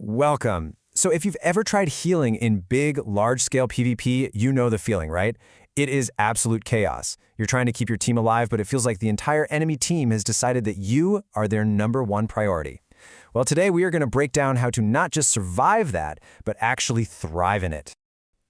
Welcome. So if you've ever tried healing in big, large-scale PvP, you know the feeling, right? It is absolute chaos. You're trying to keep your team alive, but it feels like the entire enemy team has decided that you are their #1 priority. Well, today we are going to break down how to not just survive that, but actually thrive in it.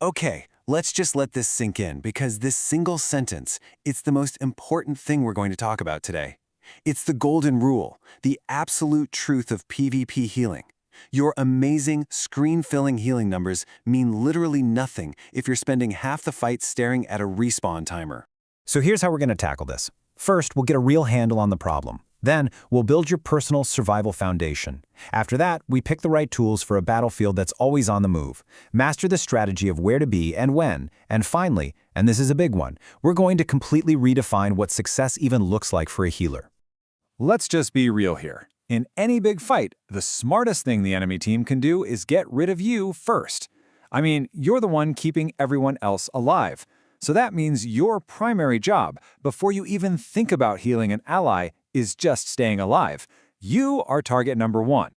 Okay, let's just let this sink in because this single sentence, it's the most important thing we're going to talk about today. It's the golden rule, the absolute truth of PvP healing. Your amazing, screen-filling healing numbers mean literally nothing if you're spending half the fight staring at a respawn timer. So here's how we're going to tackle this. First, we'll get a real handle on the problem. Then, we'll build your personal survival foundation. After that, we pick the right tools for a battlefield that's always on the move. Master the strategy of where to be and when. And finally, and this is a big one, we're going to completely redefine what success even looks like for a healer. Let's just be real here. In any big fight, the smartest thing the enemy team can do is get rid of you first. I mean, you're the one keeping everyone else alive. So that means your primary job, before you even think about healing an ally, is just staying alive. You are target #1.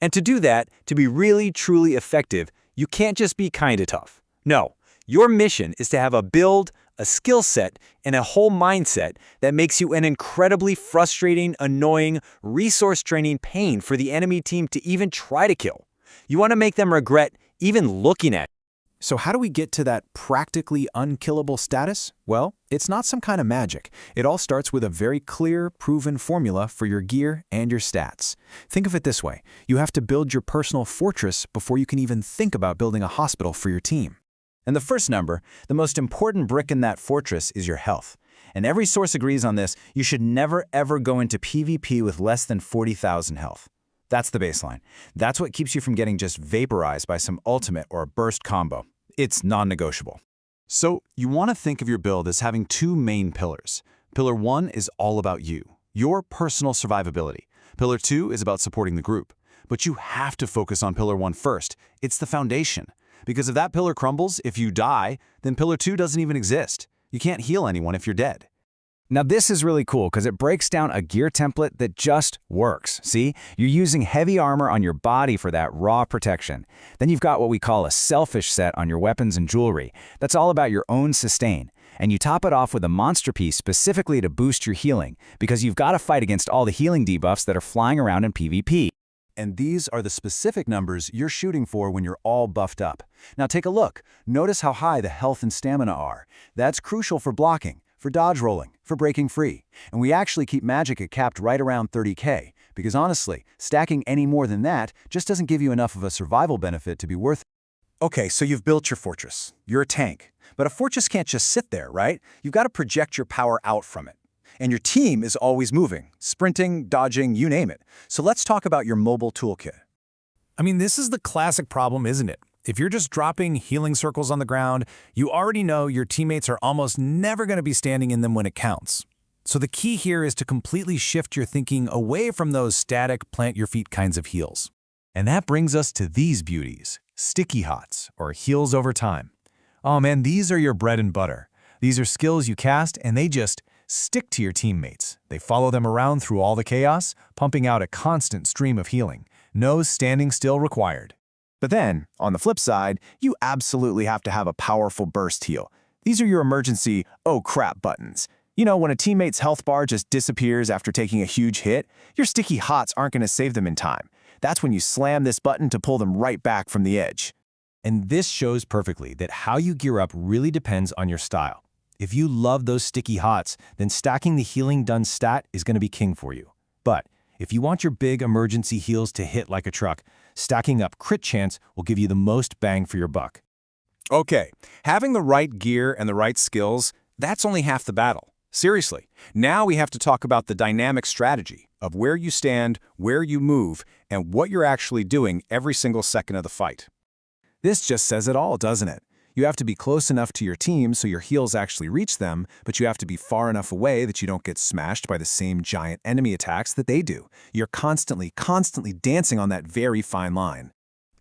And to do that, to be really, truly effective, you can't just be kinda tough. No, your mission is to have a build, a skill set, and a whole mindset that makes you an incredibly frustrating, annoying, resource-draining pain for the enemy team to even try to kill. You want to make them regret even looking at you. So how do we get to that practically unkillable status? Well, it's not some kind of magic. It all starts with a very clear, proven formula for your gear and your stats. Think of it this way. You have to build your personal fortress before you can even think about building a hospital for your team. And the first number, the most important brick in that fortress, is your health. And every source agrees on this. You should never ever go into PvP with less than 40,000 health. That's the baseline. That's what keeps you from getting just vaporized by some ultimate or a burst combo. It's non-negotiable. So, you want to think of your build as having two main pillars. Pillar 1 is all about you, your personal survivability. Pillar 2 is about supporting the group. But you have to focus on Pillar 1 first. It's the foundation. Because if that pillar crumbles, if you die, then Pillar 2 doesn't even exist. You can't heal anyone if you're dead. Now this is really cool because it breaks down a gear template that just works. See, you're using heavy armor on your body for that raw protection. Then you've got what we call a selfish set on your weapons and jewelry. That's all about your own sustain. And you top it off with a monster piece specifically to boost your healing, because you've got to fight against all the healing debuffs that are flying around in PvP. And these are the specific numbers you're shooting for when you're all buffed up. Now take a look. Notice how high the health and stamina are. That's crucial for blocking, for dodge rolling, for breaking free. And we actually keep magic at capped right around 30k, because honestly, stacking any more than that just doesn't give you enough of a survival benefit to be worth it. Okay, so you've built your fortress. You're a tank. But a fortress can't just sit there, right? You've got to project your power out from it. And your team is always moving, sprinting, dodging, you name it. So let's talk about your mobile toolkit. I mean, this is the classic problem, isn't it? If you're just dropping healing circles on the ground, you already know your teammates are almost never going to be standing in them when it counts. So the key here is to completely shift your thinking away from those static, plant-your-feet kinds of heals. And that brings us to these beauties, sticky hots, or heals over time. Oh man, these are your bread and butter. These are skills you cast and they just stick to your teammates. They follow them around through all the chaos, pumping out a constant stream of healing. No standing still required. But then, on the flip side, you absolutely have to have a powerful burst heal. These are your emergency "oh crap" buttons. You know, when a teammate's health bar just disappears after taking a huge hit, your sticky hots aren't going to save them in time. That's when you slam this button to pull them right back from the edge. And this shows perfectly that how you gear up really depends on your style. If you love those sticky hots, then stacking the healing done stat is going to be king for you. But if you want your big emergency heals to hit like a truck, stacking up crit chance will give you the most bang for your buck. Okay, having the right gear and the right skills, that's only half the battle. Seriously, now we have to talk about the dynamic strategy of where you stand, where you move, and what you're actually doing every single second of the fight. This just says it all, doesn't it? You have to be close enough to your team so your heals actually reach them, but you have to be far enough away that you don't get smashed by the same giant enemy attacks that they do. You're constantly dancing on that very fine line.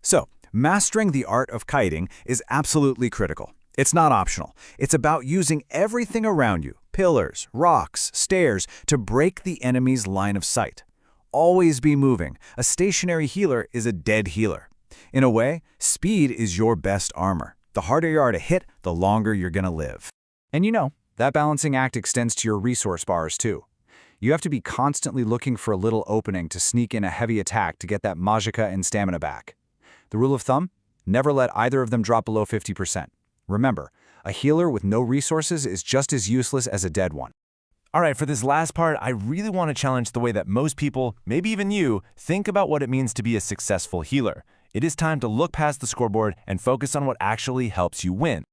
So, mastering the art of kiting is absolutely critical. It's not optional. It's about using everything around you, pillars, rocks, stairs, to break the enemy's line of sight. Always be moving. A stationary healer is a dead healer. In a way, speed is your best armor. The harder you are to hit, the longer you're gonna live. And you know, that balancing act extends to your resource bars too. You have to be constantly looking for a little opening to sneak in a heavy attack to get that magicka and stamina back. The rule of thumb? Never let either of them drop below 50%. Remember, a healer with no resources is just as useless as a dead one. All right, for this last part, I really want to challenge the way that most people, maybe even you, think about what it means to be a successful healer. It is time to look past the scoreboard and focus on what actually helps you win.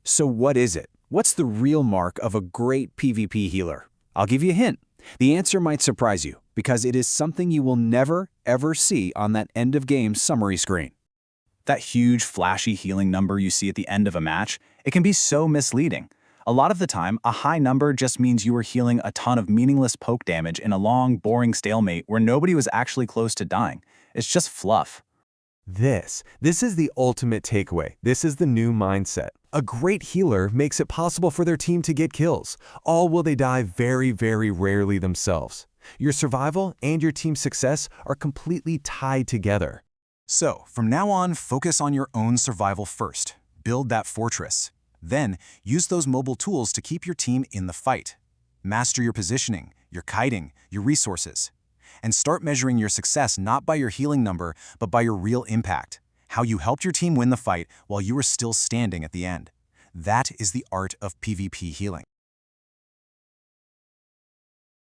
So what is it? What's the real mark of a great PvP healer? I'll give you a hint. The answer might surprise you, because it is something you will never, ever see on that end-of-game summary screen. That huge, flashy healing number you see at the end of a match, it can be so misleading. A lot of the time, a high number just means you were healing a ton of meaningless poke damage in a long, boring stalemate where nobody was actually close to dying. It's just fluff. This is the ultimate takeaway. This is the new mindset. A great healer makes it possible for their team to get kills, all while they die very, very rarely themselves. Your survival and your team's success are completely tied together. So, from now on, focus on your own survival first. Build that fortress. Then, use those mobile tools to keep your team in the fight. Master your positioning, your kiting, your resources. And start measuring your success not by your healing number, but by your real impact. How you helped your team win the fight while you were still standing at the end. That is the art of PvP healing.